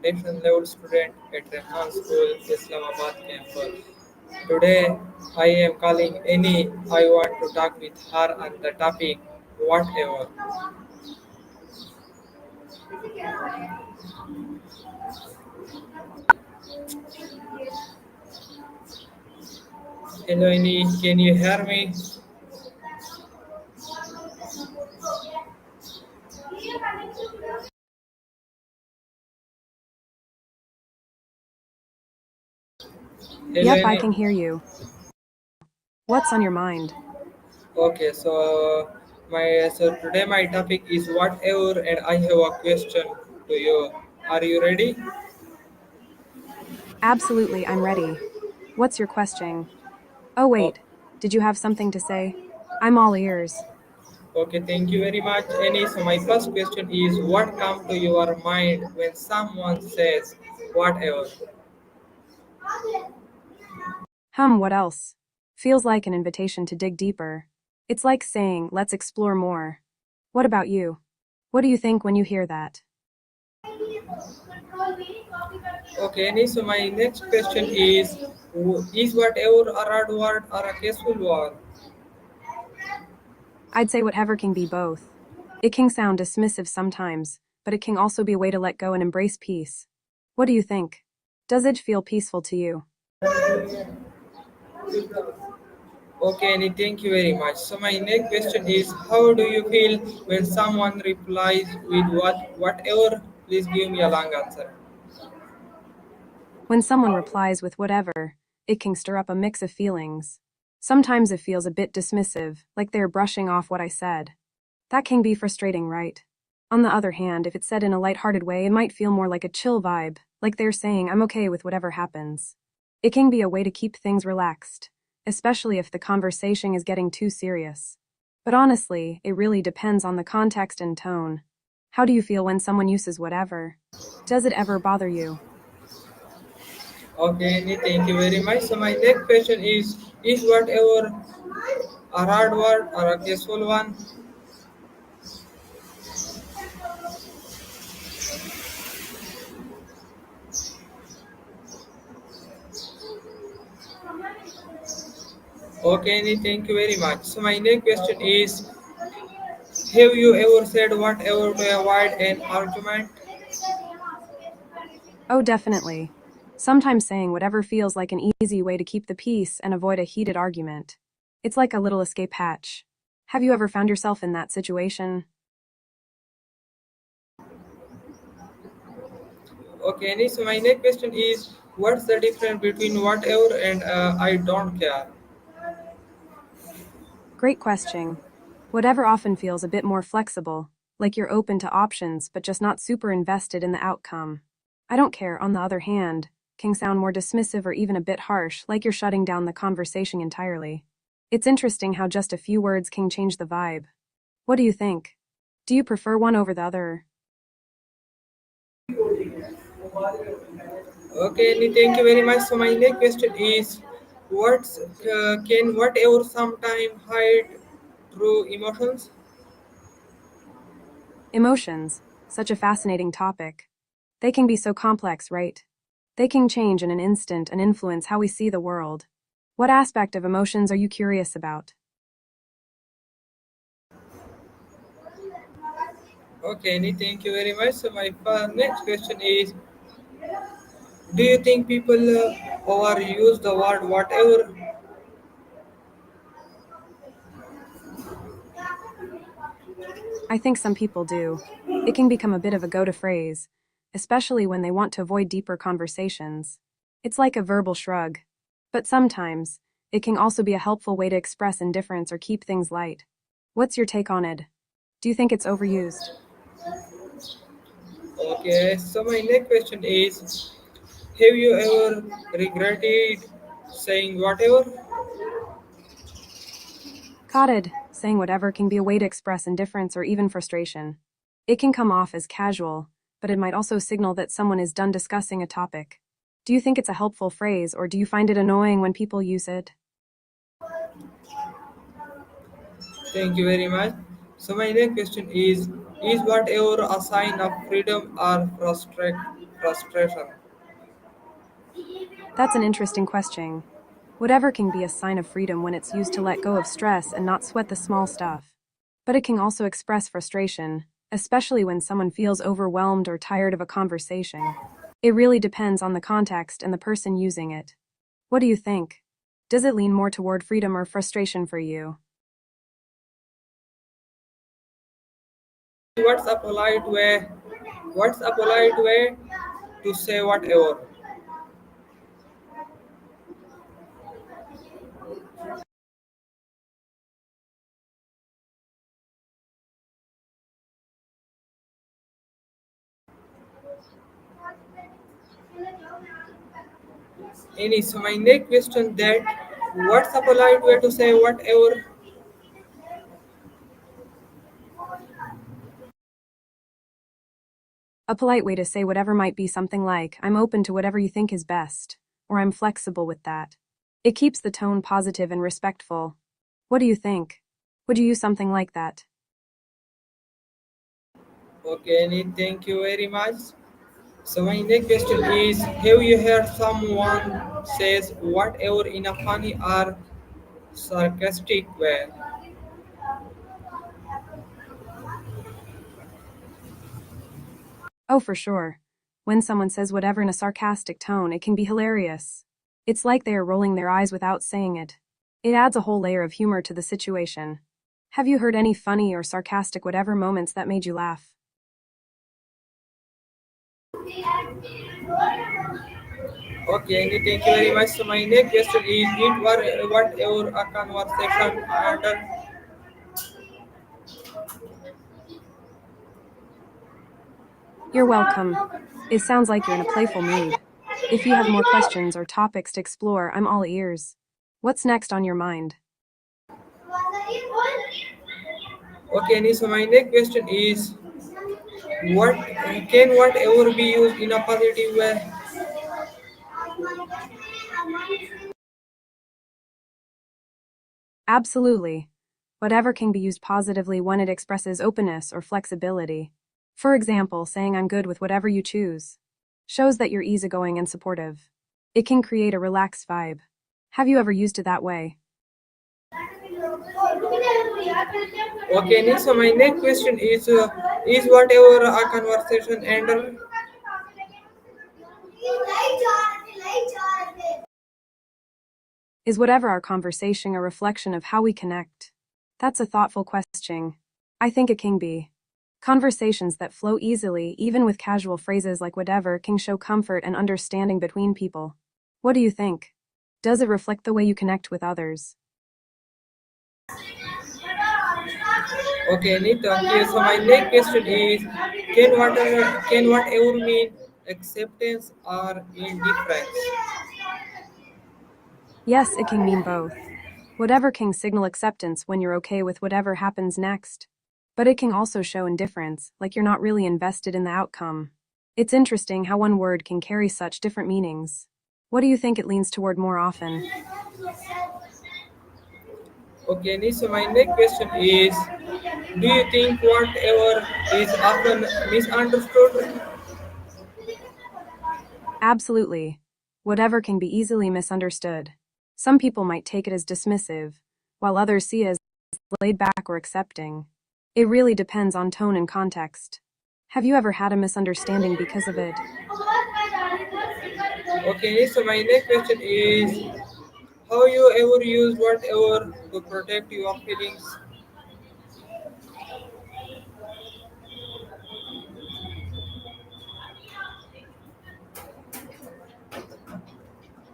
foundation level student at Rahman School, Islamabad campus. Today, I am calling Any. I want to talk with her on the topic whatever. Hello, Any. Can you hear me? Hello, Yep, I Any. can hear you. What's on your mind? Okay, so today my topic is whatever, and I have a question to you. Are you ready? Absolutely, I'm ready. What's your question? Oh, Oh, wait. Did you have something to say? I'm all ears. okay, thank you very much, Annie. So my first question is, what comes to your mind when someone says whatever? What else? Feels like an invitation to dig deeper. It's like saying, let's explore more. What about you? What do you think when you hear that? Okay, Annie. So my next question is whatever a hard word or a casual word? I'd say whatever can be both. It can sound dismissive sometimes, but it can also be a way to let go and embrace peace. What do you think? Does it feel peaceful to you? Okay, Annie. Thank you very much. So my next question is, how do you feel when someone replies with whatever? Please give me a long answer. When someone replies with whatever, it can stir up a mix of feelings. Sometimes it feels a bit dismissive, like they're brushing off what I said. That can be frustrating, right? On the other hand, if it's said in a lighthearted way, it might feel more like a chill vibe, like they're saying, I'm okay with whatever happens. It can be a way to keep things relaxed, especially if the conversation is getting too serious. But honestly, it really depends on the context and tone. How do you feel when someone uses whatever? Does it ever bother you? Okay, Annie, thank you very much. So my next question is whatever a hard word or a casual one? Okay, Annie, thank you very much. So my next question is, have you ever said whatever to avoid an argument? Oh, definitely. Sometimes saying whatever feels like an easy way to keep the peace and avoid a heated argument. It's like a little escape hatch. Have you ever found yourself in that situation? Okay, Annie, so my next question is, what's the difference between whatever and I don't care? Great question. Whatever often feels a bit more flexible, like you're open to options but just not super invested in the outcome. I don't care, on the other hand, can sound more dismissive or even a bit harsh, like you're shutting down the conversation entirely. It's interesting how just a few words can change the vibe. What do you think? Do you prefer one over the other? Okay, Annie, thank you very much. So my next question is, what's can whatever sometime hide through emotions? Emotions, such a fascinating topic. They can be so complex, right? They can change in an instant and influence how we see the world. What aspect of emotions are you curious about? Okay, Annie, thank you very much. So my next question is, do you think people overuse the word whatever? I think some people do. It can become a bit of a go to phrase, especially when they want to avoid deeper conversations. It's like a verbal shrug. But sometimes, it can also be a helpful way to express indifference or keep things light. What's your take on it? Do you think it's overused? Okay, so my next question is, have you ever regretted saying whatever? Cotted, saying whatever can be a way to express indifference or even frustration. It can come off as casual, but it might also signal that someone is done discussing a topic. Do you think it's a helpful phrase, or do you find it annoying when people use it? Thank you very much. So my next question is, Is whatever a sign of freedom or frustration? That's an interesting question. Whatever can be a sign of freedom when it's used to let go of stress and not sweat the small stuff. But it can also express frustration, especially when someone feels overwhelmed or tired of a conversation. It really depends on the context and the person using it. What do you think? Does it lean more toward freedom or frustration for you? What's a polite way? What's a polite way to say whatever? Any so my next question that what's a polite way to say whatever? A polite way to say whatever might be something like, I'm open to whatever you think is best, or I'm flexible with that. It keeps the tone positive and respectful. What do you think? Would you use something like that? Okay, Annie, thank you very much. So my next question is: have you heard someone says whatever in a funny or sarcastic way? Oh, for sure. When someone says whatever in a sarcastic tone, it can be hilarious. It's like they are rolling their eyes without saying it. It adds a whole layer of humor to the situation. Have you heard any funny or sarcastic whatever moments that made you laugh? Okay, Annie, thank you very much. So my next question is: it were whatever a conversation under. You're welcome. It sounds like you're in a playful mood. If you have more questions or topics to explore, I'm all ears. What's next on your mind? Okay, Annie, so my next question is: what can whatever be used in a positive way? Absolutely. Whatever can be used positively when it expresses openness or flexibility. For example, saying I'm good with whatever you choose shows that you're easygoing and supportive. It can create a relaxed vibe. Have you ever used it that way? Okay, Annie, so my next question is whatever a conversation under. Is whatever our conversation a reflection of how we connect? That's a thoughtful question. I think it can be. Conversations that flow easily, even with casual phrases like whatever, can show comfort and understanding between people. What do you think? Does it reflect the way you connect with others? Okay, Annie, thank you. So my next question is: can whatever mean acceptance or indifference? Yes, it can mean both. Whatever can signal acceptance when you're okay with whatever happens next. But it can also show indifference, like you're not really invested in the outcome. It's interesting how one word can carry such different meanings. What do you think it leans toward more often? Okay, Annie, so my next question is: do you think whatever is often misunderstood? Absolutely. Whatever can be easily misunderstood. Some people might take it as dismissive, while others see it as laid back or accepting. It really depends on tone and context. Have you ever had a misunderstanding because of it? Okay, so my next question is: how you ever use whatever to protect your feelings?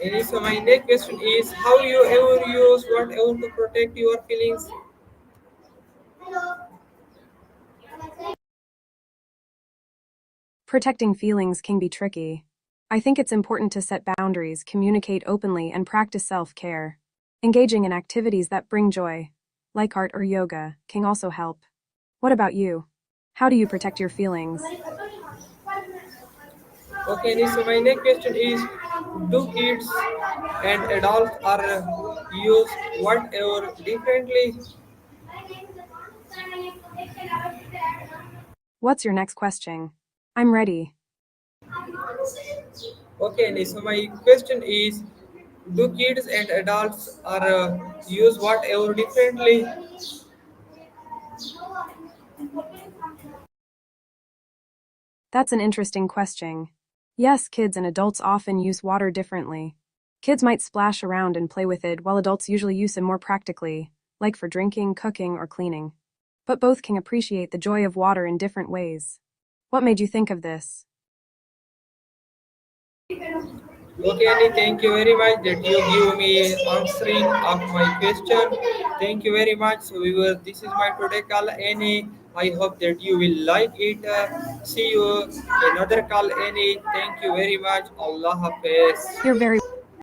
And so my next question is: how you ever use whatever to protect your feelings? Protecting feelings can be tricky. I think it's important to set boundaries, communicate openly, and practice self care. Engaging in activities that bring joy, like art or yoga, can also help. What about you? How do you protect your feelings? Okay, so my next question is: do kids and adults are use whatever differently? What's your next question? I'm ready. Okay, Annie, so my question is, do kids and adults are use whatever differently? That's an interesting question. Yes, kids and adults often use water differently. Kids might splash around and play with it, while adults usually use it more practically, like for drinking, cooking, or cleaning. But both can appreciate the joy of water in different ways. What made you think of this? Okay, Annie, thank you very much that you give me answering of my question. Thank you very much. So we were. This is my today call, Annie. I hope that you will like it. See you another call, Annie. Thank you very much. Allah Hafiz. You're very